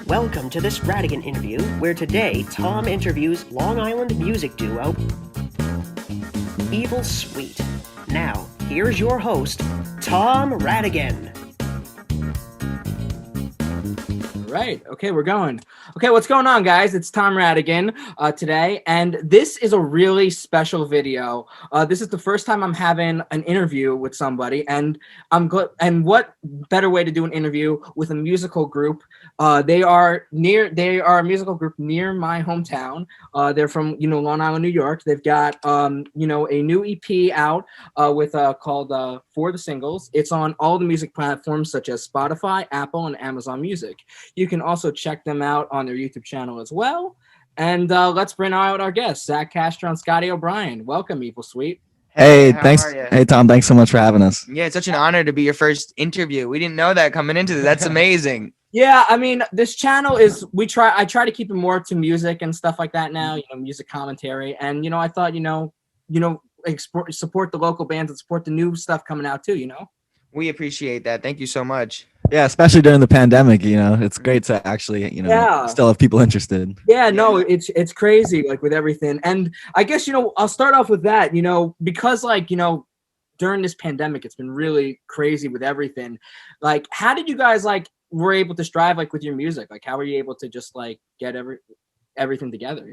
Welcome to this Radigan interview, where today Tom interviews Long Island music duo Evil Sweet. Now, here's your host, Tom Radigan. Right. Okay, we're going. Okay, what's going on, guys? It's Tom Radigan today, and this is a really special video. This is the first time I'm having an interview with somebody, and I'm glad. And what better way to do an interview with a musical group? They are a musical group near my hometown. They're from Long Island, New York. They've got a new EP out with called For the Singles. It's on all the music platforms such as Spotify, Apple, and Amazon Music. You can also check them out on their YouTube channel as well. And let's bring out our guests, Zach Castro and Scotty O'Brien. Welcome, Evil Sweet. Hey, thanks. Hey, Tom, thanks so much for having us. Yeah, it's such an honor to be your first interview. We didn't know that coming into this. That's amazing. Yeah, I mean, this channel is I try to keep it more to music and stuff like that now, music commentary. And I thought, support the local bands and support the new stuff coming out too, We appreciate that. Thank you so much. Yeah, especially during the pandemic, it's great to actually, still have people interested. Yeah, no, it's crazy, like with everything. And I guess, I'll start off with that, because during this pandemic, it's been really crazy with everything. Like, how did you guys were able to strive with your music? Like, how were you able to just get everything together,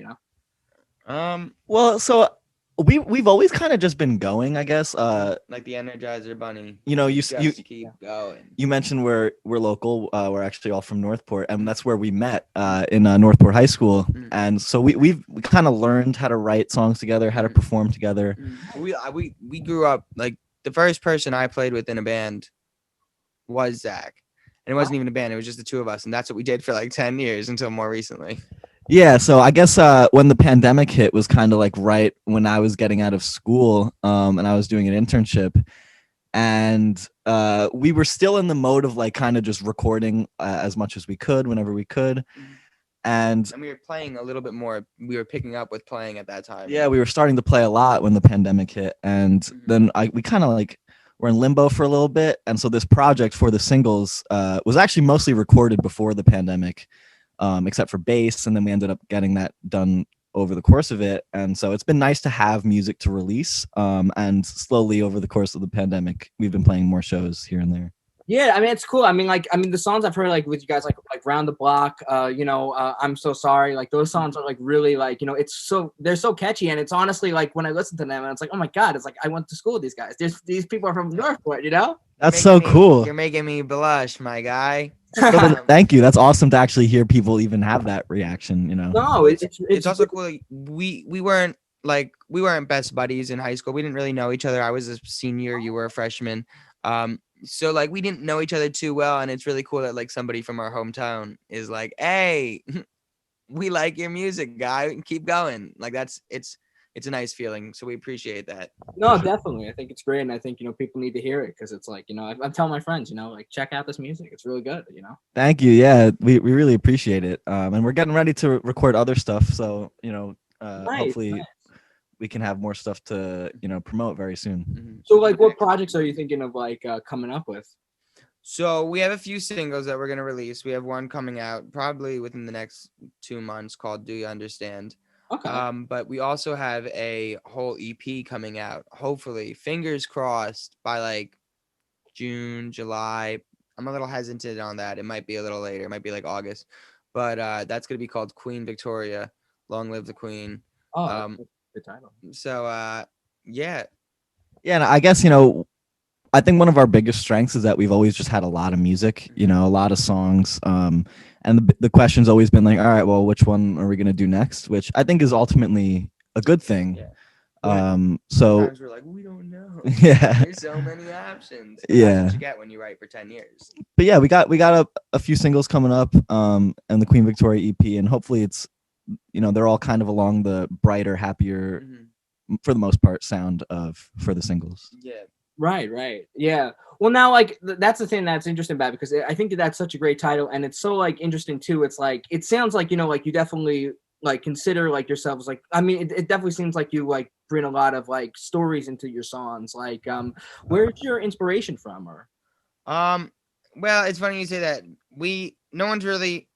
Well, so we've always kind of just been going, I guess. Like the Energizer Bunny. You keep going. You mentioned we're local. We're actually all from Northport, and that's where we met in Northport High School. And so we kind of learned how to write songs together, how to perform together. We grew up the first person I played with in a band was Zach, and it wasn't even a band; it was just the two of us, and that's what we did for 10 years until more recently. Yeah, so I guess when the pandemic hit was kind of right when I was getting out of school, and I was doing an internship, and we were still in the mode of kind of just recording as much as we could whenever we could, and we were playing a little bit more. We were picking up with playing at that time. Yeah, we were starting to play a lot when the pandemic hit, and then we kind of were in limbo for a little bit, and so this project For the Singles was actually mostly recorded before the pandemic. Except for bass, and then we ended up getting that done over the course of it. And so it's been nice to have music to release. And slowly over the course of the pandemic, we've been playing more shows here and there. Yeah, I mean, it's cool. I mean, the songs I've heard with you guys, like Round the Block, I'm So Sorry, those songs are really they're so catchy. And it's honestly when I listen to them, and it's oh my God, it's I went to school with these guys. These people are from Northport, That's so cool. You're making me blush, my guy. Thank you. That's awesome to actually hear people even have that reaction, No, it's also cool. We weren't best buddies in high school. We didn't really know each other. I was a senior, you were a freshman. So we didn't know each other too well, and it's really cool that somebody from our hometown is hey, we like your music, guy. Keep going. It's a nice feeling. So we appreciate that. No, definitely. I think it's great, and I think people need to hear it because it's I'm telling my friends, check out this music. It's really good. Thank you. Yeah, we really appreciate it. And we're getting ready to record other stuff. So hopefully we can have more stuff to promote very soon. So what projects are you thinking of coming up with? So we have a few singles that we're gonna release. We have one coming out probably within the next 2 months called Do You Understand? Okay. But we also have a whole EP coming out, hopefully, fingers crossed, by June, July. I'm a little hesitant on that. It might be a little later. It might be August. But that's going to be called Queen Victoria. Long live the Queen. Oh, good title. So, yeah. Yeah, and I guess, I think one of our biggest strengths is that we've always just had a lot of music, a lot of songs. And the question's always been all right, well, which one are we going to do next? Which I think is ultimately a good thing. Yeah. So sometimes we're we don't know. Yeah. There's so many options. Yeah. That's what you get when you write for 10 years. But yeah, we got a few singles coming up, and the Queen Victoria EP, and hopefully it's, they're all kind of along the brighter, happier, for the most part, sound of For the Singles. Yeah. Right. Yeah. Well, now, that's the thing that's interesting about it, because I think that's such a great title, and it's so interesting too. It's it sounds you definitely consider yourselves I mean, it definitely seems you bring a lot of stories into your songs. Where's your inspiration from, or? Well, it's funny you say that. No one's really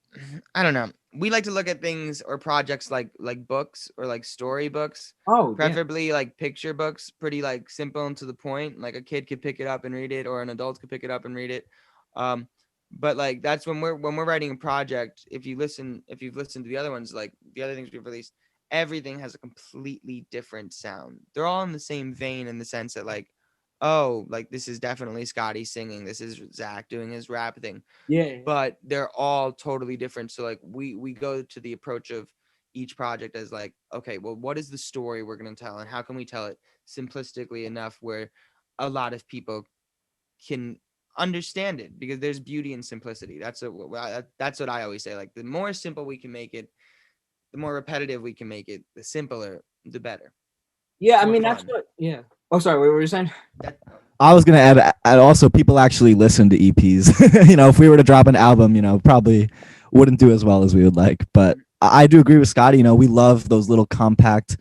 I don't know. We like to look at things or projects like books or like story books, Oh, yeah. preferably like picture books, pretty like simple and to the point. Like a kid could pick it up and read it, or an adult could pick it up and read it. But like that's when we're writing a project. If you've listened to the other ones, like the other things we've released, everything has a completely different sound. They're all in the same vein in the sense that like, oh, like this is definitely Scotty singing. This is Zach doing his rap thing, Yeah. but they're all totally different. So like we go to the approach of each project as like, okay, well, what is the story we're going to tell, and how can we tell it simplistically enough where a lot of people can understand it, because there's beauty in simplicity. That's what I always say. Like the more simple we can make it, the more repetitive we can make it, the simpler, the better. Yeah, I More mean that's fun. what. Yeah. Oh, sorry. What were you saying? That, I was gonna add also people actually listen to EPs. If we were to drop an album, probably wouldn't do as well as we would like. But I do agree with Scotty. We love those little compact,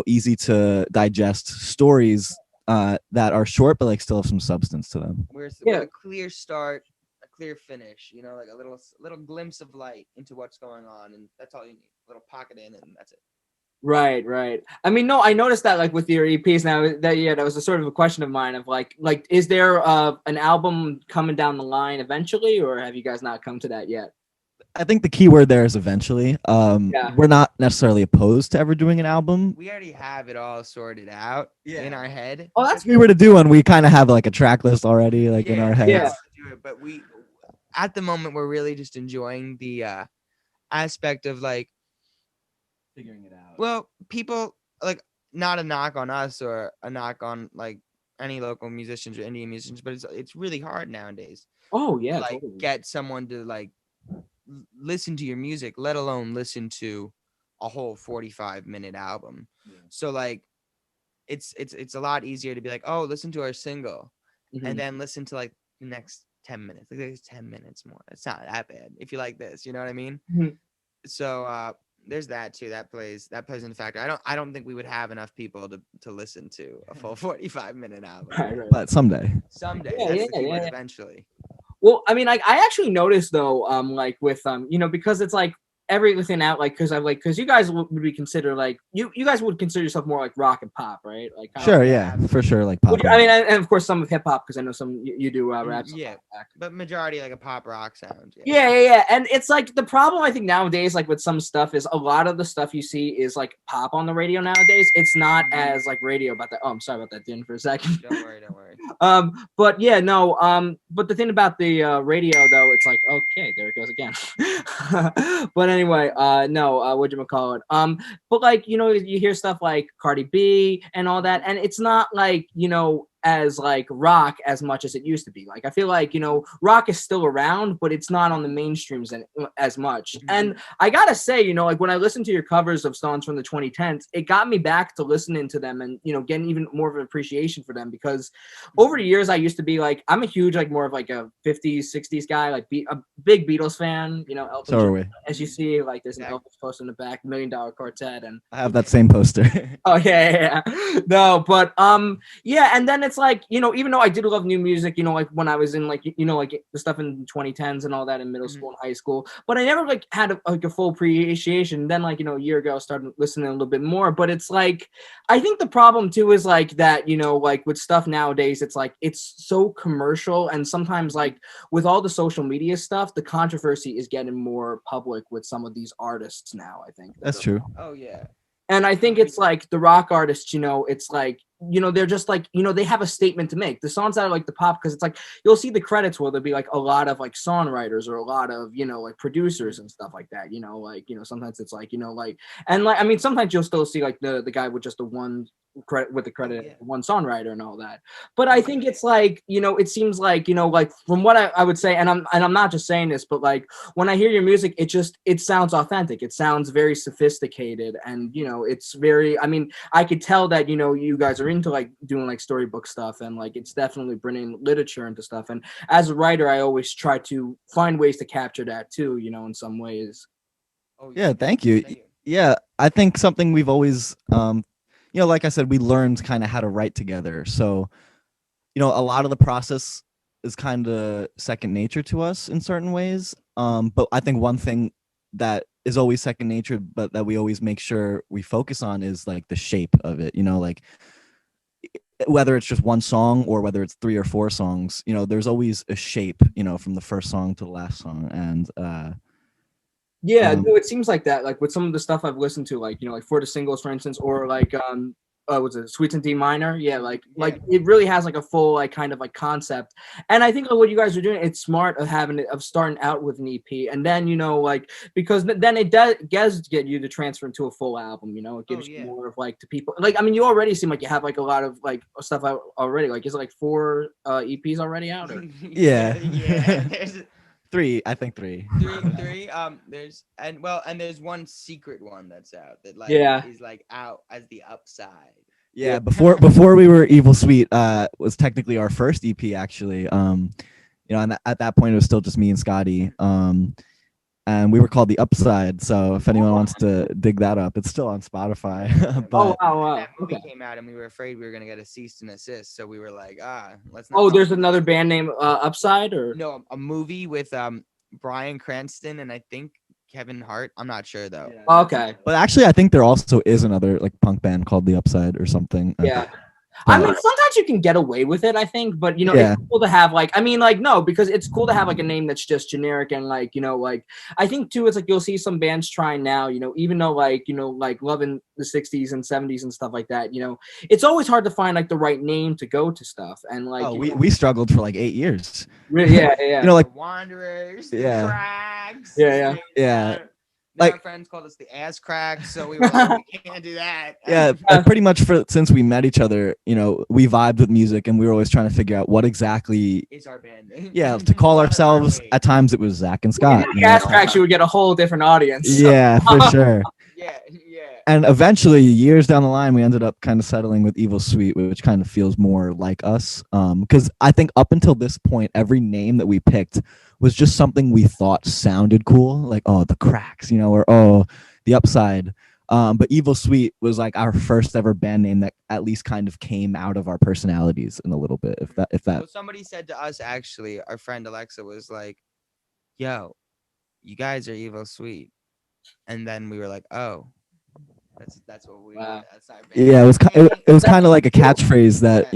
easy to digest stories that are short but like still have some substance to them. with Yeah. a clear start, a clear finish, like a little glimpse of light into what's going on, and that's all you need. A little pocket in, and that's it. Right. I mean, no, I noticed that like with your EPs now that was a sort of a question of mine of like is there an album coming down the line eventually, or have you guys not come to that yet? I think the key word there is eventually. Yeah. We're not necessarily opposed to ever doing an album. We already have it all sorted out in our head. Oh, that's If we were to do one, we kind of have like a track list already, like in our heads. Yeah. But we, at the moment, we're really just enjoying the aspect of like Figuring it out. well, people like, not a knock on us or a knock on like any local musicians or Indian musicians, but it's really hard nowadays. Oh yeah. Like Totally. get someone to like listen to your music, let alone listen to a whole 45-minute album. So like it's a lot easier to be like, oh, listen to our single, Mhm. and then listen to like the next 10 minutes. Like there's 10 minutes more. It's not that bad if you like this, you know what I mean? Mhm. So there's that too. That plays in the factor. I don't think we would have enough people to listen to a full 45-minute album. Right. But someday. Someday. Yeah, That's yeah, the keyword, yeah. eventually. Well, I mean, I actually noticed though, like with because it's like everything out, like because you guys would be considered like you guys would consider yourself more like rock and pop, right? Like kinda Sure, like yeah, rap. for sure. Like pop. I mean, and of course some of hip hop, because I know some you do rap. Yeah, but majority like a pop rock sound. Yeah. And it's like the problem I think nowadays, like with some stuff, is a lot of the stuff you see is like pop on the radio nowadays. It's not as like radio about that. Oh, I'm sorry about that, Din, for a second. Don't worry. But yeah, no. But the thing about the radio though, it's like, okay, there it goes again. But anyway, no, whatchamacallit? But like, you hear stuff like Cardi B and all that, and it's not like, as like rock as much as it used to be. Like I feel like rock is still around, but it's not on the mainstreams as much. Mhm. And I gotta say, like when I listened to your covers of songs from the 2010s, it got me back to listening to them and getting even more of an appreciation for them, because over the years I used to be like, I'm a huge like more of like a 50s 60s guy, like a big Beatles fan. Elton So are John, we. as you see, like there's an Exactly. Elvis poster in the back, $1 Million Quartet, and I have that same poster. oh yeah. No, but yeah, and then it's like, even though I did love new music, like when I was in like like the stuff in 2010s and all that in middle school and high school, but I never like had a full appreciation. Then like a year ago I started listening a little bit more, but it's like I think the problem too is like that, like with stuff nowadays, it's like it's so commercial, and sometimes like with all the social media stuff, the controversy is getting more public with some of these artists now, I think. That's true. Oh yeah. And I think it's like the rock artists, it's like, they're just like, they have a statement to make. The songs that are like the pop, because it's like, you'll see the credits where there'll be like a lot of like songwriters or a lot of, like producers and stuff like that, like, sometimes it's like, like, and like, I mean, sometimes you'll still see like the guy with just the one credit with the credit, one songwriter and all that. But I think it's like, it seems like, like from what I would say, and I'm not just saying this, but like when I hear your music, it sounds authentic. It sounds very sophisticated, and it's very, I mean, I could tell that you guys are into like doing like storybook stuff, and like it's definitely bringing literature into stuff. And as a writer, I always try to find ways to capture that too, in some ways. Oh Yeah, thank you. Yeah, I think something we've always like I said, we learned kind of how to write together. So, a lot of the process is kind of second nature to us in certain ways. But I think one thing that is always second nature, but that we always make sure we focus on is like the shape of it, like whether it's just one song or whether it's 3 or 4 songs, there's always a shape, from the first song to the last song. And yeah, no, it seems like that. Like with some of the stuff I've listened to, like like For the Singles, for instance, or like what's it, Suites in D minor? Yeah, like it really has like a full like kind of like concept. And I think like, what you guys are doing, it's smart of starting out with an EP, and then like because then it does get you to transfer into a full album. It gives you more of like to people. Like I mean, you already seem like you have like a lot of like stuff out already. Like is it like 4 EPs already out? Or? Yeah. There's 3, I think 3. three. There's one secret one that's out that like is like out as the upside. Yeah, before we were Evil Sweet was technically our first EP actually. And at that point it was still just me and Scotty. And we were called The Upside. So if anyone wants to dig that up, it's still on Spotify. But wow. That movie came out and we were afraid we were gonna get a cease and assist. So we were like, let's not. Oh, there's another band named Upside, or no, a movie with Bryan Cranston and I think Kevin Hart. I'm not sure though. Yeah. Okay. But actually I think there also is another like punk band called The Upside or something. Yeah. I mean, sometimes you can get away with it, I think, but it's cool to have like, I mean, like, no, because it's cool to have like a name that's just generic and like, like, I think too, it's like you'll see some bands trying now, even though like, like loving the 60s and 70s and stuff like that, it's always hard to find like the right name to go to stuff. And like, we struggled for like 8 years. Yeah. Like the Wanderers, the Cracks. Yeah. Like our friends called us the Ass Cracks, so we were like, we can't do that. Yeah, pretty much since we met each other, we vibed with music, and we were always trying to figure out what exactly is our band name. Yeah, to call ourselves. At times it was Zach and Scott. Ass Cracks, you would get a whole different audience. Yeah, for sure. Yeah. And eventually, years down the line, we ended up kind of settling with Evil Sweet, which kind of feels more like us. Because I think up until this point, every name that we picked was just something we thought sounded cool, like the Cracks, or the Upside. But Evil Sweet was like our first ever band name that at least kind of came out of our personalities in a little bit. If that. Well, somebody said to us, actually, our friend Alexa was like, "Yo, you guys are Evil Sweet," and then we were like, "Oh." That's what we. Wow. That's our band. Yeah, it was kind of like a catchphrase that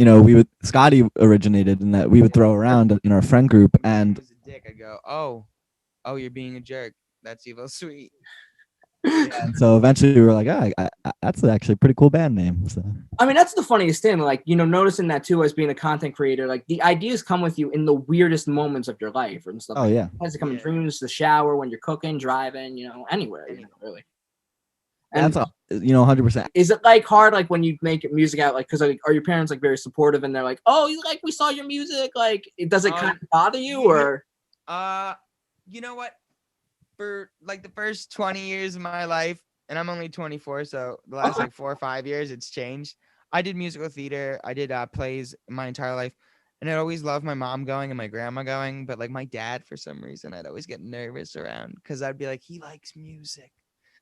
Scotty originated and that we would throw around in our friend group. And was a dick. I go, oh, you're being a jerk. That's Evil Sweet. And so eventually we were like, that's actually a pretty cool band name. So. I mean, that's the funniest thing. Like, noticing that too as being a content creator, like the ideas come with you in the weirdest moments of your life and stuff. Oh yeah. It has to come in dreams, the shower, when you're cooking, driving, anywhere, really. And that's 100%. Is it like hard, like when you make music out, like, because like, are your parents like very supportive and they're like, oh, we saw your music, like, does it kind of bother you, or? You know what? For like the first 20 years of my life, and I'm only 24, so the last like 4 or 5 years, it's changed. I did musical theater. I did plays my entire life, and I always loved my mom going and my grandma going, but like my dad, for some reason, I'd always get nervous around because I'd be like, he likes music.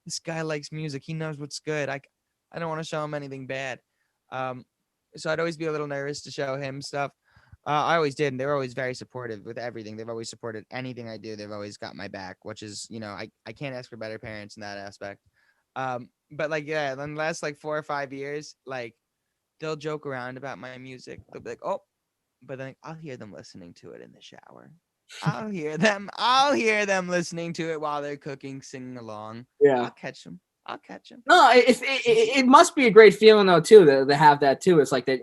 This guy likes music. He knows what's good. I don't want to show him anything bad. So I'd always be a little nervous to show him stuff. I always did, and they were always very supportive with everything. They've always supported anything I do. They've always got my back, which is, I can't ask for better parents in that aspect. But like, yeah, in the last like 4 or 5 years, like they'll joke around about my music. They'll be like, oh, but then I'll hear them listening to it in the shower. I'll hear them listening to it while they're cooking, singing along. Yeah. I'll catch them. No, it must be a great feeling though too to have that too. It's like that,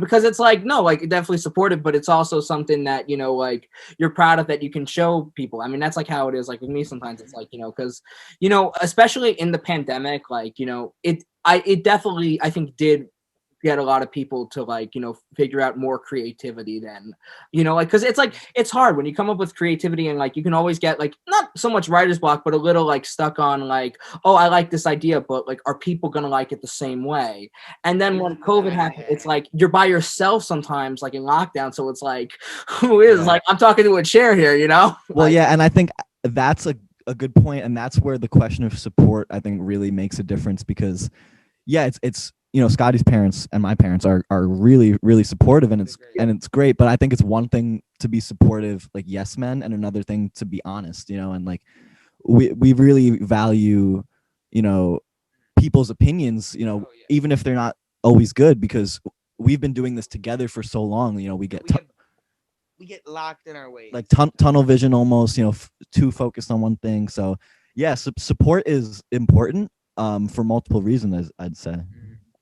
because it's like, no, like definitely supportive, but it's also something that like you're proud of, that you can show people. I mean, that's like how it is. Like with me, sometimes it's like because especially in the pandemic, like it definitely, I think, did get a lot of people to like figure out more creativity than like, because it's like it's hard when you come up with creativity, and like you can always get like not so much writer's block, but a little like stuck on like, oh, I like this idea, but like are people gonna like it the same way? And then when COVID happened, it's like you're by yourself sometimes, like in lockdown, so it's like who is like I'm talking to a chair here, well, like, yeah, and I think that's a good point, and that's where the question of support, I think, really makes a difference, because it's Scotty's parents and my parents are really, really supportive, and it's great. But I think it's one thing to be supportive, like yes men, and another thing to be honest, and like we really value, people's opinions, even if they're not always good, because we've been doing this together for so long. We get locked in our ways, like tunnel vision almost, too focused on one thing. So yeah, support is important for multiple reasons, I'd say.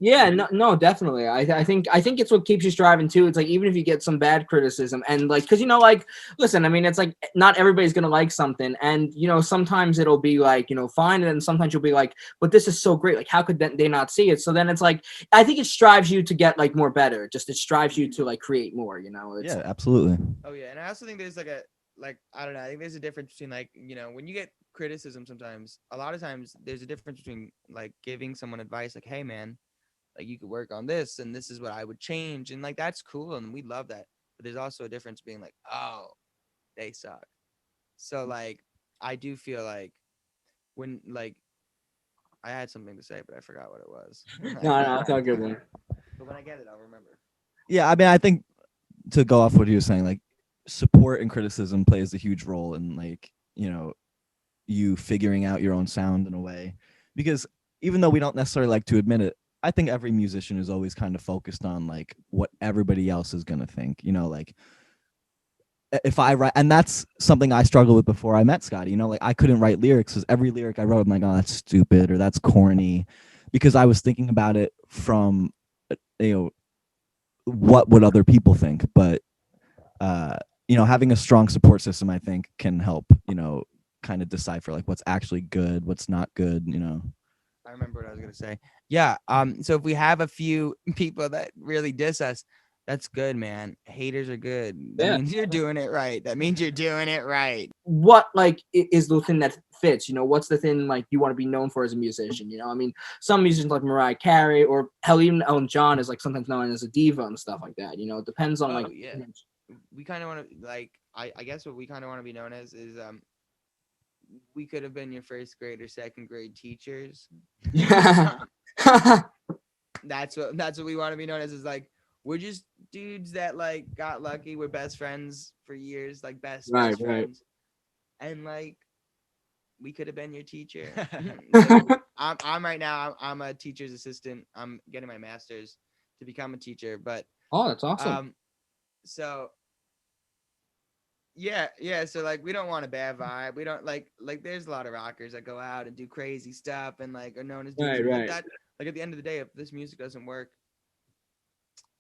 Yeah, no, definitely. I think it's what keeps you striving too. It's like, even if you get some bad criticism, and like, because like, listen, I mean, it's like not everybody's gonna like something, and sometimes it'll be like fine, and then sometimes you'll be like, but this is so great, like how could they not see it? So then it's like, I think it strives you to get like more better. Just it strives you to like create more. It's, yeah, absolutely. Oh yeah, and I also think there's I don't know. I think there's a difference between like when you get criticism, sometimes a lot of times there's a difference between like giving someone advice, like, hey man, like you could work on this and this is what I would change, and like that's cool and we love that. But there's also a difference being like, oh, they suck. So like I do feel like when like I had something to say but I forgot what it was. no, it's not a good one. But when I get it, I'll remember. Yeah, I mean, I think to go off what he was saying, like support and criticism plays a huge role in like you figuring out your own sound in a way, because even though we don't necessarily like to admit it, I think every musician is always kind of focused on like what everybody else is going to think, like if I write, and that's something I struggled with before I met Scotty, like I couldn't write lyrics because every lyric I wrote, I'm like, oh, that's stupid or that's corny, because I was thinking about it from, what would other people think? But, having a strong support system, I think can help, kind of decipher like what's actually good, what's not good, I remember what I was gonna say. Yeah. So if we have a few people that really diss us, that's good, man. Haters are good. That means you're doing it right. That means you're doing it right. What like is the thing that fits? What's the thing like you want to be known for as a musician? I mean, some musicians like Mariah Carey, or hell, even Elton John is like sometimes known as a diva and stuff like that. It depends on like. Yeah. We kind of want to like. I guess what we kind of want to be known as is we could have been your first grade or second grade teachers. Yeah. That's what we want to be known as, is like, we're just dudes that like got lucky. We're best friends for years, like best friends. And like we could have been your teacher. So I'm right now, I'm a teacher's assistant. I'm getting my master's to become a teacher, but oh, that's awesome. So yeah. So like, we don't want a bad vibe. We don't like there's a lot of rockers that go out and do crazy stuff and like are known as dudes. Right. That, like at the end of the day, if this music doesn't work,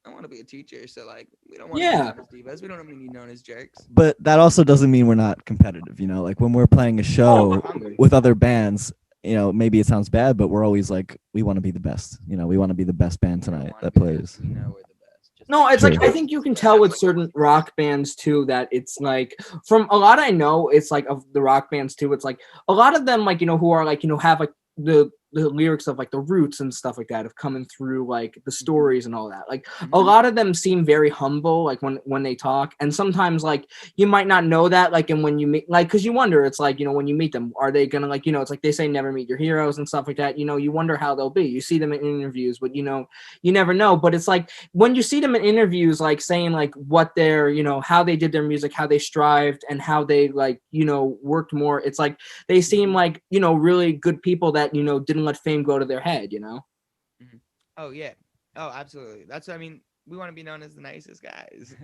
I want to be a teacher. So like, we don't want to be known as divas. We don't want to be known as jerks. But that also doesn't mean we're not competitive. Like when we're playing a show with other bands, maybe it sounds bad, but we're always like, we want to be the best. We want to be the best band tonight that plays. We know we're the best. No, it's like, I think you can tell with certain rock bands too that it's like, from a lot I know, it's like of the rock bands too, it's like a lot of them like, who are like, have like the lyrics of like the Roots and stuff like that of coming through like the stories and all that. Like a lot of them seem very humble, like when they talk, and sometimes like you might not know that, like, and when you meet, like, because you wonder, it's like, when you meet them, are they gonna like, it's like they say never meet your heroes and stuff like that, you wonder how they'll be. You see them in interviews, but you never know. But it's like when you see them in interviews, like saying like what they're, how they did their music, how they strived, and how they like, worked more, it's like they seem like, really good people that, didn't let fame go to their head, Mm-hmm. Oh yeah. Oh, absolutely. That's what I mean. We want to be known as the nicest guys.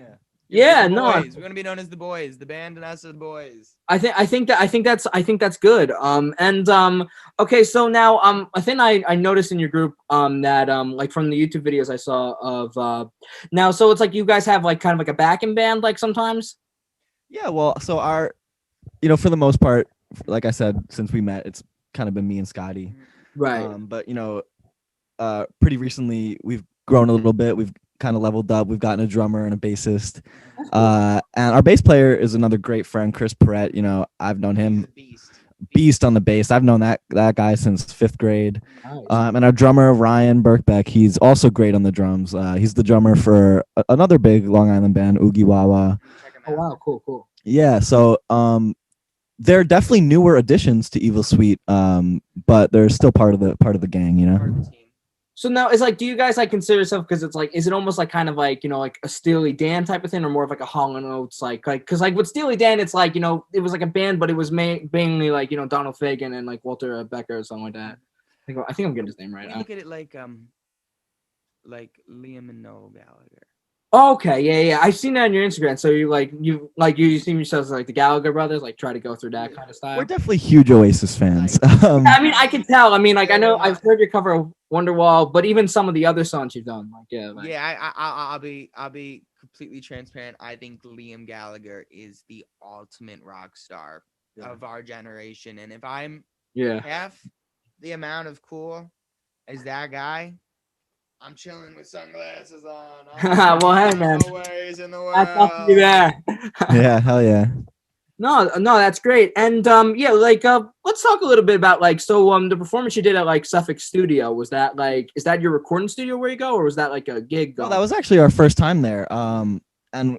Yeah, we no. want to be known as the boys. The band and us are the boys. I think that's good. Okay, so now I think I noticed in your group that like from the YouTube videos I saw of now, so it's like you guys have like kind of like a backing band like sometimes. Yeah, well, so our, for the most part, like I said, since we met, it's kind of been me and Scotty. Right. But pretty recently we've grown a little bit. We've kind of leveled up. We've gotten a drummer and a bassist. And our bass player is another great friend, Chris Perrette. I've known him, beast on the bass. I've known that guy since 5th grade. Nice. And our drummer, Ryan Birkbeck, he's also great on the drums. He's the drummer for another big Long Island band, Oogie Wawa. Oh wow, cool. Yeah, so they're definitely newer additions to Evil Sweet, but they're still part of the gang, Part of the team. So now it's like, do you guys like consider yourself, because it's like, is it almost like kind of like, like a Steely Dan type of thing, or more of like a Hall and Oates, like because like with Steely Dan, it's like, it was like a band, but it was mainly like, Donald Fagen and like Walter Becker or something like that. I think I'm getting his name right. We look at it like Liam and Noel Gallagher. Okay, yeah. I've seen that on your Instagram. So you see yourselves as like the Gallagher brothers, like try to go through that kind of style. We're definitely huge Oasis fans. I mean, I can tell. I mean, like I know I've heard your cover of Wonderwall, but even some of the other songs you've done, I'll be completely transparent. I think Liam Gallagher is the ultimate rock star of our generation, and if I'm half the amount of cool as that guy, I'm chilling with sunglasses on. Well, hey, man. Always in the world. That's up to you there. Yeah, hell yeah. No, that's great. And let's talk a little bit about the performance you did at like Suffolk Studio. Was that is that your recording studio where you go, or was that like a gig? Well, that was actually our first time there. And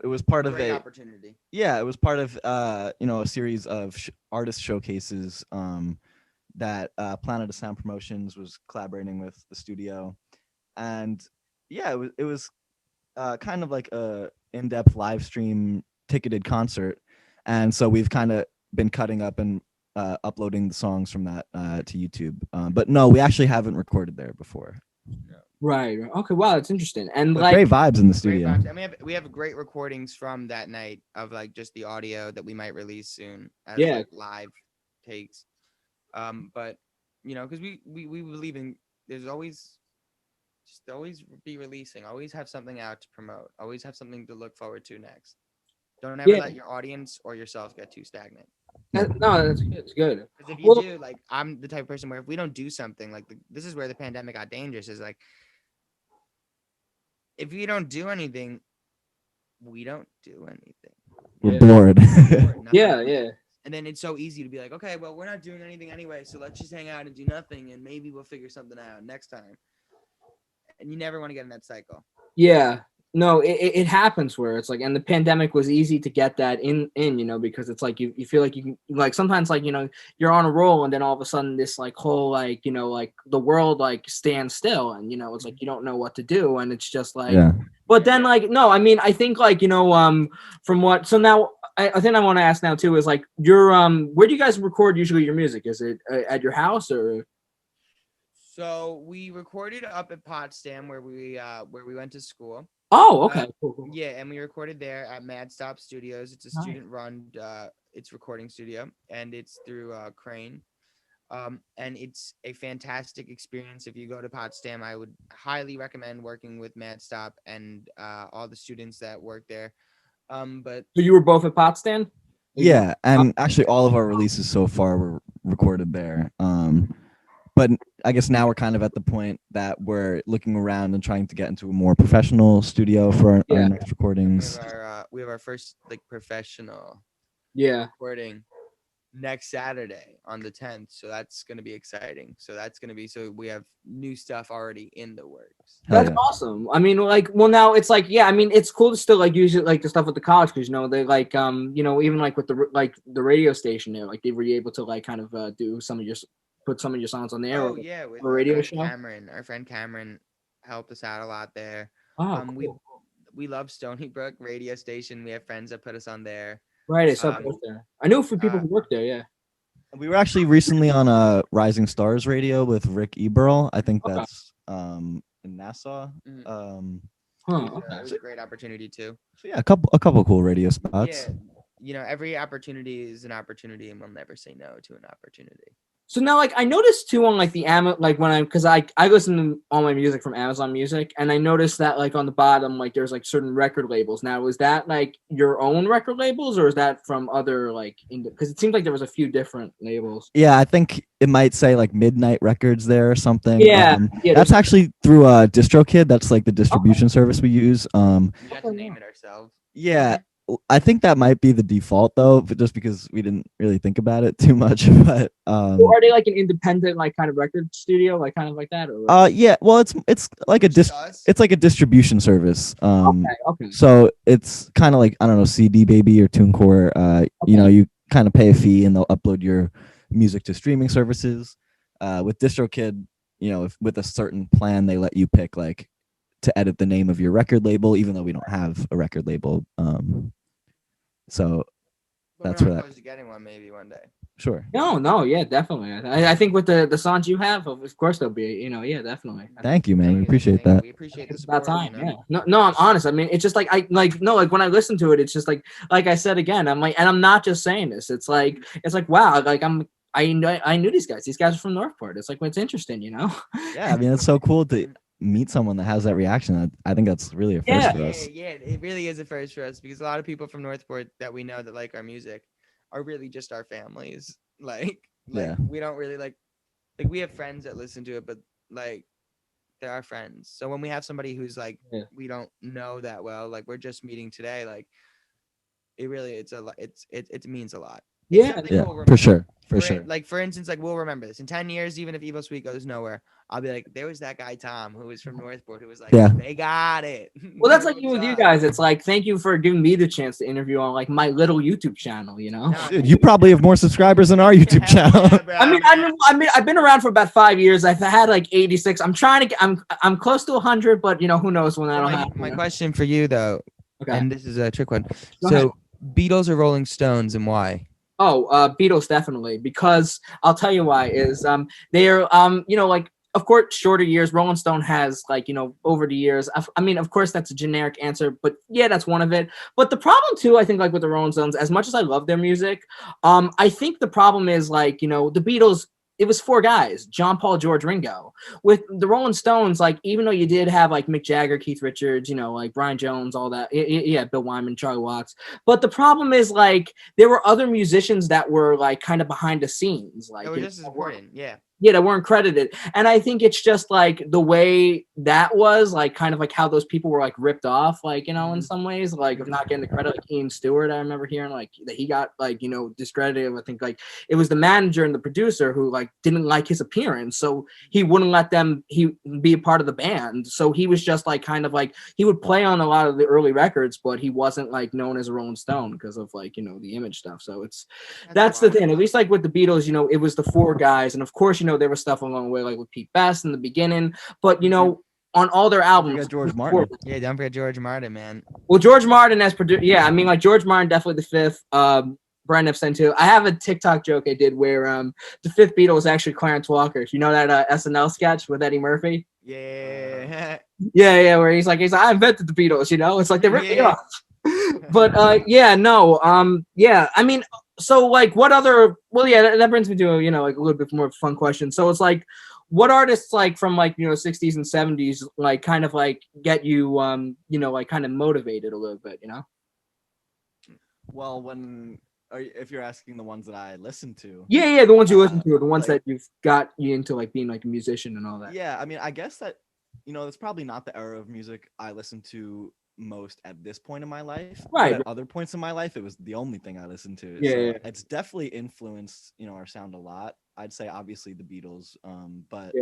it was part of Great opportunity. Yeah, it was part of a series of artist showcases that Planet of Sound Promotions was collaborating with the studio. And yeah, it was kind of like a in-depth live stream ticketed concert, and so we've kind of been cutting up and uploading the songs from that to YouTube. But no, we actually haven't recorded there before. Right. Okay. Wow, that's interesting. And but great vibes in the studio. And we have great recordings from that night of like just the audio that we might release soon as like live takes. But because we believe in there's always be releasing, always have something out to promote, always have something to look forward to next. Don't ever let your audience or yourself get too stagnant. No, that's good. It's good. Because if you do, like, I'm the type of person where if we don't do something, like this is where the pandemic got dangerous, is like if we don't do anything, we don't do anything. We're bored. Yeah. And then it's so easy to be like, okay, well, we're not doing anything anyway, so let's just hang out and do nothing, and maybe we'll figure something out next time. And you never want to get in that cycle. Yeah. No, it happens where it's like, and the pandemic was easy to get that in, because it's like you feel like you can, like sometimes like, you're on a roll and then all of a sudden this like whole like, like the world like stands still and, it's like you don't know what to do. And it's just like, but then like, no, I mean, I think like, from what, so now I think I want to ask now too is like, where do you guys record usually your music? Is it at your house or? So we recorded up at Potsdam where we went to school. Oh, okay. Cool. Yeah, and we recorded there at Mad Stop Studios. It's a student-run it's recording studio, and it's through Crane. And it's a fantastic experience. If you go to Potsdam, I would highly recommend working with Mad Stop and all the students that work there. But so you were both at Potsdam? Yeah, and actually all of our releases so far were recorded there. But I guess now we're kind of at the point that we're looking around and trying to get into a more professional studio for our next recordings. We have our first like professional recording next Saturday on the 10th. So that's going to be exciting. So we have new stuff already in the works. That's awesome. I mean, like, well, now it's like, I mean, it's cool to still like use it like the stuff with the college because they like even like with the radio station there, like they were able to like kind of put some of your songs on the air. Oh yeah, with a radio show. Our friend Cameron helped us out a lot there. Oh, cool. We love Stony Brook radio station. We have friends that put us on there. Right, it's up there. I know a few people who work there. Yeah, we were actually recently on a Rising Stars radio with Rick Eberl. I think that's in Nassau. It was a great opportunity too. So yeah, a couple cool radio spots. Yeah, every opportunity is an opportunity, and we'll never say no to an opportunity. So now, like, I noticed too on like the because I listen to all my music from Amazon Music, and I noticed that like on the bottom, like there's like certain record labels. Now, is that like your own record labels, or is that from other like? Because it seems like there was a few different labels. Yeah, I think it might say like Midnight Records there or something. Yeah, that's actually through DistroKid. That's like the distribution service we use. We got to name it ourselves. Yeah. I think that might be the default though, but just because we didn't really think about it too much. But or are they like an independent like kind of record studio, like kind of like that? Or yeah, well it's like it's like a distribution service. Okay. So it's kind of like, I don't know, CD Baby or TuneCore. You kind of pay a fee and they'll upload your music to streaming services. With DistroKid, if with a certain plan they let you pick like to edit the name of your record label, even though we don't have a record label. So But that's we're where not that. close to getting one maybe one day. Sure. No, yeah, definitely. I think with the songs you have, of course there'll be, yeah, definitely. Thank you, man. We Thank you, appreciate thank you. that. We appreciate the It's about support. time, yeah. No, I'm honest. I mean, it's just like like when I listen to it, it's just like I said again, I'm like, and I'm not just saying this. It's like wow, like I knew these guys. These guys are from Northport. It's like it's interesting, Yeah, I mean it's so cool to meet someone that has that reaction. I think that's really a first for us. Yeah, it really is a first for us because a lot of people from Northport that we know that like our music are really just our families. Like Yeah. we don't really like we have friends that listen to it, but like they're our friends. So when we have somebody who's like we don't know that well, like we're just meeting today, like it really it means a lot. It's Yeah, something Yeah, we'll for remember. sure. For sure. Like for instance, like we'll remember this in 10 years, even if Evil Sweet goes nowhere, I'll be like, there was that guy Tom who was from Northport who was like, Yeah. they got it. Well, that's They like know you with what's you up. guys. It's like thank you for giving me the chance to interview on like my little YouTube channel. No, Dude, you probably have more subscribers than our YouTube channel. Yeah, bro, I mean, I've been around for about 5 years. I've had like 86. I'm trying to get. I'm close to 100, but who knows when that'll happen. my question for you though, Okay. and this is a trick one. Go So ahead. Beatles or Rolling Stones and why? Oh, Beatles definitely, because I'll tell you why is they're like of course shorter years. Rolling Stone has like over the years. I mean, of course that's a generic answer, but yeah, that's one of it. But the problem too, I think like with the Rolling Stones, as much as I love their music, I think the problem is like the Beatles. It was 4 guys: John, Paul, George, Ringo. With the Rolling Stones, like even though you did have like Mick Jagger, Keith Richards, like Brian Jones, all that, yeah, Bill Wyman, Charlie Watts. But the problem is like there were other musicians that were like kind of behind the scenes, like That was just as important. Yeah. yeah, that weren't credited. And I think it's just like the way that was like kind of like how those people were like ripped off, like, in some ways, like of not getting the credit. Like Ian Stewart, I remember hearing like that he got like, discredited. I think like it was the manager and the producer who like didn't like his appearance. So he wouldn't let he be a part of the band. So he was just like kind of like he would play on a lot of the early records, but he wasn't like known as a Rolling Stone because of like, the image stuff. So that's the thing. At least like with the Beatles, it was the 4 guys. And of course, there was stuff along the way, like with Pete Best in the beginning, but on all their albums, George Martin. Yeah, don't forget George Martin, man. Well, George Martin as producer, yeah, I mean, like George Martin definitely the 5th. Brian Epstein too. I have a TikTok joke I did where the 5th Beatle was actually Clarence Walker. You know that SNL sketch with Eddie Murphy? Yeah. Yeah, where he's like, I invented the Beatles. It's like they ripped me off. But yeah, no, yeah, I mean. So like what other that brings me to like a little bit more fun question. So it's like what artists like from like 60s and 70s like kind of like get you like kind of motivated a little bit, Well, if you're asking the ones that I listen to. Yeah, the ones you listen to, the ones that you've got you into like being like a musician and all that. Yeah, I mean, I guess that that's probably not the era of music I listen to most at this point in my life. Right. But at other points in my life, it was the only thing I listened to. Yeah, so yeah. It's definitely influenced, our sound a lot. I'd say obviously the Beatles, but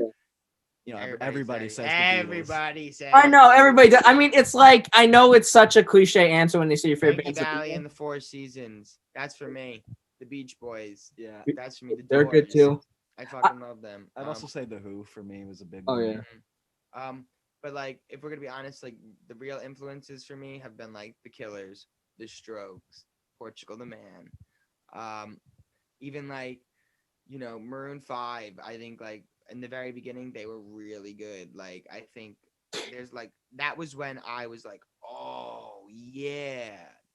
everybody says the Beatles. Everybody says. I know everybody does. I mean, it's like I know it's such a cliche answer when they say your favorite Frankie band. Valli and the 4 Seasons. That's for me. The Beach Boys. Yeah, That's for me. They're good too. I fucking love them. I'd also say the Who for me was a big Oh, one. yeah. But like, if we're gonna be honest, like the real influences for me have been like the Killers, the Strokes, Portugal the Man, even like Maroon 5. I think like in the very beginning they were really good. Like I think there's like that was when I was like, oh yeah,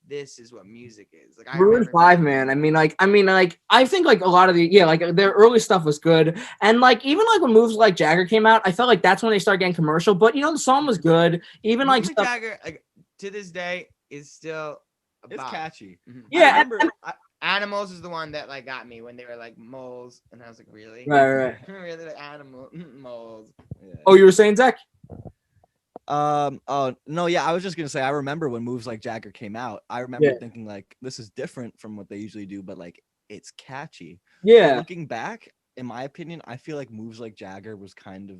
this is what music is. Like Maroon 5, man. I mean, like, I think like a lot of like their early stuff was good, and like even like when moves like Jagger came out, I felt like that's when they started getting commercial. But the song was good. Even like stuff, Jagger, like to this day, is still It's catchy. Yeah, I remember. Animals is the one that like got me when they were like moles, and I was like, really? Right. Really, like animal moles. Yeah. Oh, you were saying Zach? Oh no, yeah, I was just gonna say I remember when moves like Jagger came out. I remember thinking like this is different from what they usually do, but like it's catchy. Yeah. But looking back, in my opinion, I feel like moves like Jagger was kind of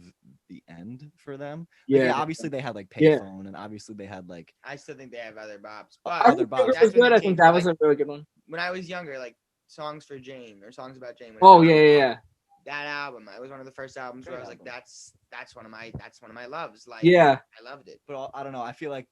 the end for them. Like, obviously they had like Payphone, and obviously they had like. I still think they have other bops, I but think it was good. I think that was a really good one. when I was younger, like songs for Jane or songs about Jane. Oh yeah. that album, it was one of the first albums where I was like, album. that's one of my loves. Like, Yeah. I loved it. But I don't know. I feel like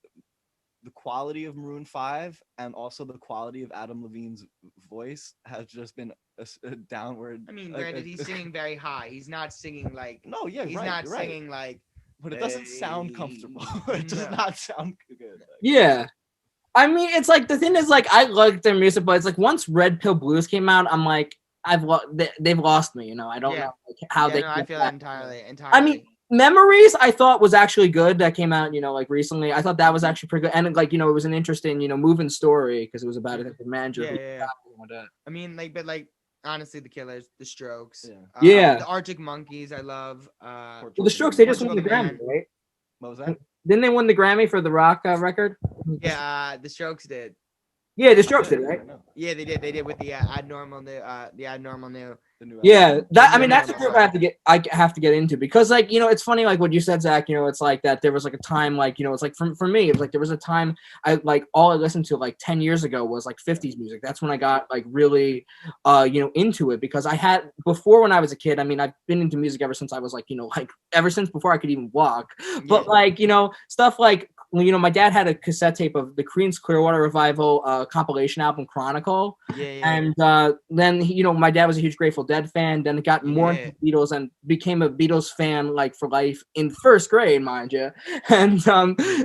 the quality of Maroon 5 and also the quality of Adam Levine's voice has just been a downward. I mean, like, granted, he's singing very high. He's not singing like No, yeah, he's right, not you're right. singing like. But it doesn't sound comfortable. It does No. not sound good. Like, Yeah. I mean, it's like the thing is like I like their music, but it's like once Red Pill Blues came out, I'm like they've lost me. You know, I don't know like, how Yeah, they. no, I feel that. entirely. I mean, Memories I thought was actually good. That came out, you know, like recently. I thought that was actually pretty good, and like you know, it was an interesting, you know, moving story because it was about a manager. Yeah. I mean, like, but like honestly, the Killers, the Strokes, Yeah. the Arctic Monkeys, I love. Well, the Strokes they just won the Portugal the Grammy, Man. right? What was that? Didn't they win the Grammy for the rock record? Yeah, the Strokes did. Yeah, the Strokes did, right? Yeah, they did. They did with the abnormal new. The new Yeah, album. that I mean that's a group I have to get into because like you know it's funny like what you said, Zach. You know it's like that there was like a time like you know it's like for me it was like there was a time I like all I listened to like 10 years ago was like 50s music. That's when I got like really you know into it because I had before when I was a kid. I mean I've been into music ever since I was like you know like ever since before I could even walk. But like you know stuff like you know my dad had a cassette tape of the Creedence Clearwater Revival compilation album Chronicle. And then you know my dad was a huge Grateful Dead fan. Then it got more into Beatles and became a Beatles fan like for life in first grade, mind you. And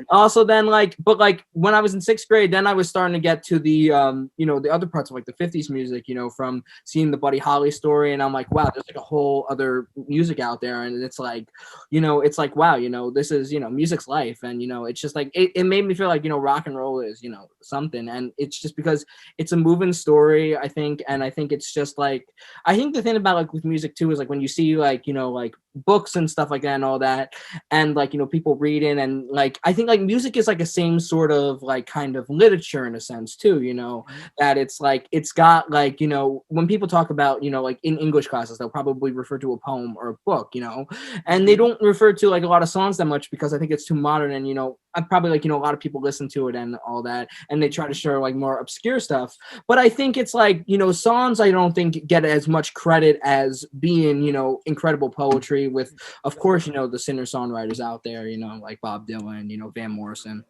also then like, but like when I was in sixth grade, then I was starting to get to the you know the other parts of like the 50s music. You know from seeing the Buddy Holly story, and I'm like, wow, there's like a whole other music out there, and it's like, you know, it's like wow, you know, this is you know music's life, and you know it's just like it made me feel like you know rock and roll is you know something, and it's just because it's a moving story, I think, and I think it's just like I think the thing about like with music too is like when you see like you know like books and stuff like that and all that, and like you know people reading and like I think like music is like a same sort of like kind of literature in a sense too, you know, that it's like it's got like you know when people talk about you know like in English classes they'll probably refer to a poem or a book, you know, and they don't refer to like a lot of songs that much because I think it's too modern, and you know I probably like you know a lot of people listen to it and all that, and they try to share like more obscure stuff. But I think it's like you know songs I don't think get as much credit as being you know incredible poetry with of course you know the singer songwriters out there, you know, like Bob Dylan, you know, Van Morrison.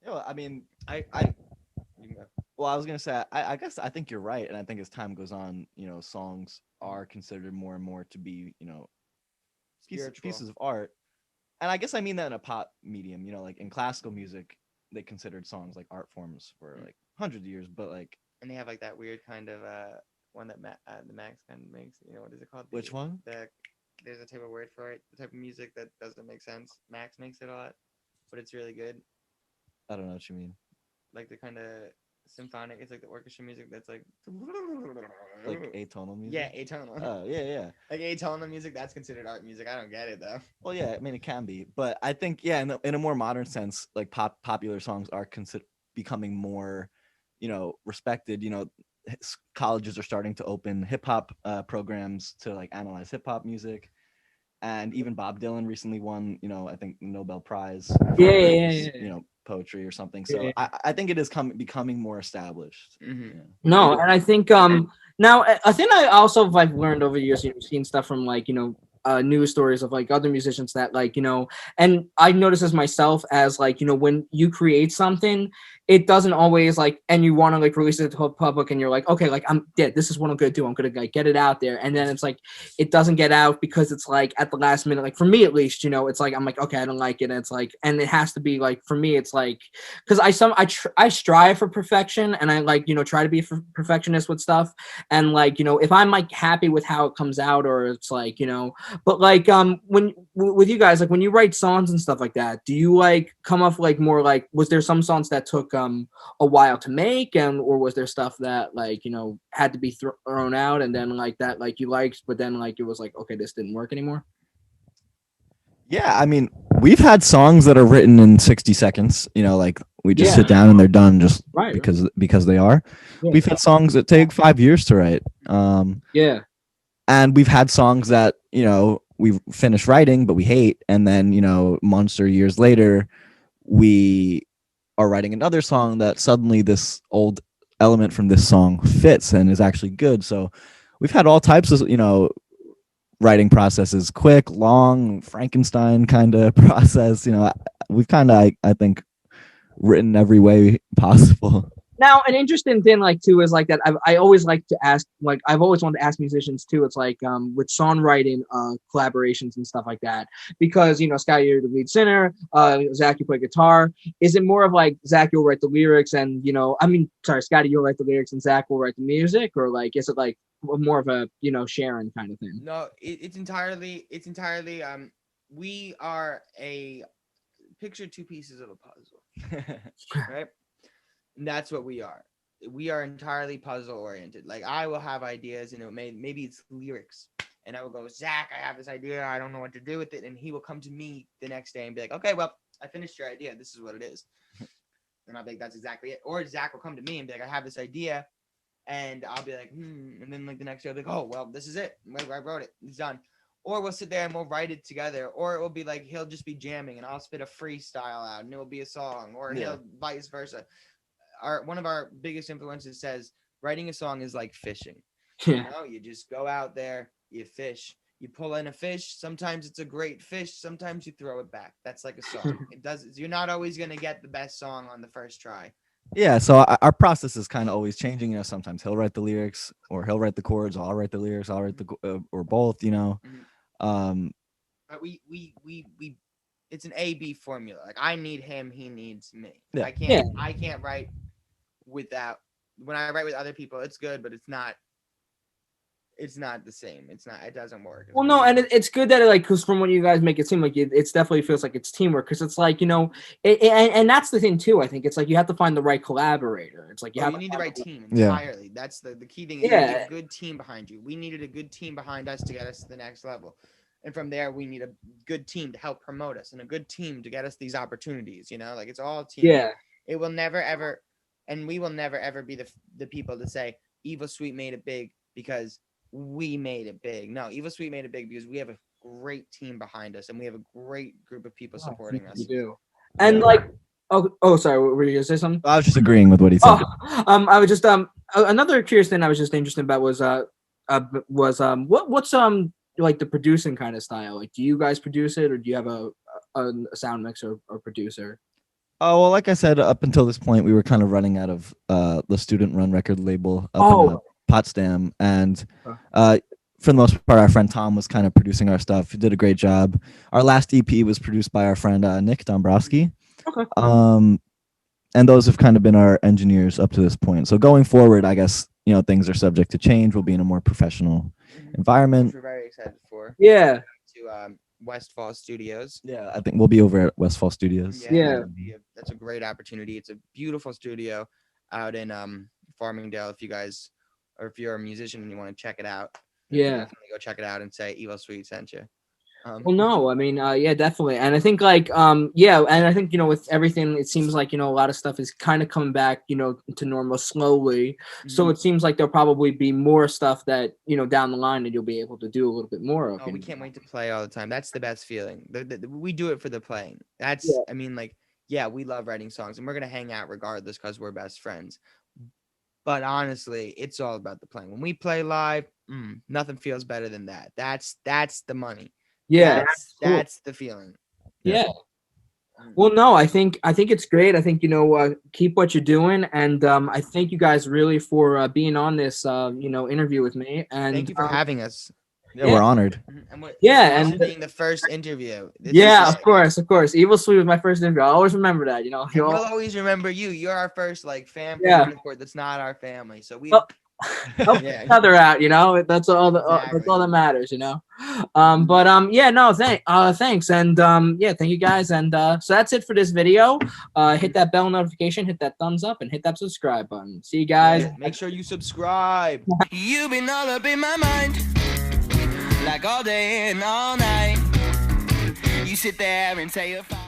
Yeah, I mean, I well, I was gonna say, I guess I think you're right, and I think as time goes on, you know, songs are considered more and more to be, you know, pieces of art, and I guess I mean that in a pop medium, you know, like in classical music, they considered songs like art forms for like hundreds of years, but like, and they have like that weird kind of one that the Max kind of makes. You know what is it called? Which one? There's a type of word for it. The type of music that doesn't make sense. Max makes it a lot, but it's really good. I don't know what you mean. Like the kind of symphonic. It's like the orchestra music that's like atonal music. Yeah, atonal. Oh yeah. Like atonal music, that's considered art music. I don't get it though. Well, yeah, I mean it can be, but I think in a more modern sense, like popular songs are becoming more, you know, respected. You know, colleges are starting to open hip hop programs to like analyze hip hop music, and even Bob Dylan recently won, you know, I think the Nobel Prize. Yeah. You know, poetry or something. So I think it is becoming more established. Mm-hmm. Yeah. No, and I think now I think I also I've learned over the years, you know, seen stuff from like you know news stories of like other musicians that like you know, and I notice as myself as like you know when you create something, it doesn't always like, and you want to like release it to the public, and you're like, okay, like I'm dead. This is what I'm gonna do. I'm gonna like get it out there, and then it's like it doesn't get out because it's like at the last minute. Like for me at least, you know, it's like I'm like okay, I don't like it. And it's like, and it has to be like for me, it's like because I strive for perfection, and I like you know try to be a perfectionist with stuff, and like you know if I'm like happy with how it comes out, or it's like you know. But like when with you guys, like when you write songs and stuff like that, do you like come up like more like was there some songs that took a while to make, and or was there stuff that like you know had to be thrown out and then like that like you liked, but then like it was like okay this didn't work anymore? Yeah, I mean we've had songs that are written in 60 seconds. You know, like we just sit down and they're done just because they are. Yeah. We've had songs that take 5 years to write. And we've had songs that, you know, we finished writing, but we hate. And then, you know, months or years later, we are writing another song that suddenly this old element from this song fits and is actually good. So we've had all types of, you know, writing process is quick, long, Frankenstein kind of process. We've kind of, I think, written every way possible. Now, an interesting thing, like, too, is like that. I always like to ask, like, I've always wanted to ask musicians too. It's like with songwriting, collaborations and stuff like that. Because Scotty, you're the lead singer. Zach, you play guitar. Is it more of like Zach, you'll write the lyrics, and Scotty, you'll write the lyrics, and Zach will write the music, or like, is it like more of a sharing kind of thing? No, it's entirely. We are a picture two pieces of a puzzle, right? And that's what we are. We are entirely puzzle oriented. Like, I will have ideas, and maybe it's lyrics, and I will go, Zach, I have this idea. I don't know what to do with it. And he will come to me the next day and be like, okay, well, I finished your idea. This is what it is. And I'll be like, that's exactly it. Or Zach will come to me and be like, I have this idea. And I'll be like, And then like the next day I'll be like, oh, well, this is it. I wrote it. It's done. Or we'll sit there and we'll write it together. Or it will be like, he'll just be jamming and I'll spit a freestyle out and it will be a song. Or he'll vice versa. One of our biggest influences says writing a song is like fishing. You just go out there, you fish, you pull in a fish. Sometimes it's a great fish, sometimes you throw it back. That's like a song. You're not always going to get the best song on the first try. Yeah, so our process is kind of always changing. Sometimes he'll write the lyrics, or he'll write the chords. I'll write the lyrics. I'll write the or both. But we it's an A-B formula. Like, I need him, he needs me. Yeah. I can't write without. When I write with other people, it's good, but it's not the same. It doesn't work. Well, no, and it's good that because from what you guys make it seem like it's definitely feels like it's teamwork, because it's like and that's the thing too. I think it's like you have to find the right collaborator. It's like you need the right team entirely. Yeah. That's the key thing. You need a good team behind you. We needed a good team behind us to get us to the next level, and from there we need a good team to help promote us and a good team to get us these opportunities. Like, it's all team. Yeah. It will never ever, and we will never ever be the people to say Evil Sweet made it big because we made it big. No, Evil Sweet made it big because we have a great team behind us and we have a great group of people supporting us. We do. And like, sorry, were you gonna say something? I was just agreeing with what he said. I was just another curious thing I was just interested about was what's like the producing kind of style? Like, do you guys produce it, or do you have a sound mixer or producer? Oh, well, like I said, up until this point, we were kind of running out of the student-run record label up in Potsdam, and for the most part, our friend Tom was kind of producing our stuff. He did a great job. Our last EP was produced by our friend Nick Dombrowski. Okay. And those have kind of been our engineers up to this point. So going forward, I guess things are subject to change. We'll be in a more professional environment. Which we're very excited for. Yeah. To Westfall Studios. Yeah, I think we'll be over at Westfall Studios. Yeah. That's a great opportunity. It's a beautiful studio out in Farmingdale. If you're a musician and you want to check it out, definitely go check it out and say Evil Sweet sent you. Well, no, I mean, yeah, definitely. And I think and I think, with everything, it seems like, a lot of stuff is kind of coming back, to normal slowly. Mm-hmm. So it seems like there'll probably be more stuff that, down the line that you'll be able to do a little bit more of. Oh, we can't wait to play all the time. That's the best feeling. We do it for the playing. I mean, like, we love writing songs and we're going to hang out regardless because we're best friends. But honestly, it's all about the playing. When we play live, nothing feels better than that. That's the money. Yeah, that's the feeling. Yeah. Well, no, I think it's great. I think keep what you're doing, and I thank you guys really for being on this interview with me. And thank you for having us. Yeah, we're honored. And being the first interview. Of course. Evil Sweet was my first interview. I'll always remember that. We'll always remember you. You're our first fan report that's not our family. So we. Help each other out, that's all that's all that matters, thanks, and thank you guys, and so that's it for this video. Hit that bell notification, hit that thumbs up, and hit that subscribe button. See you guys. Make sure you subscribe. You've been all up in my mind, like all day and all night. You sit there and say you're fine.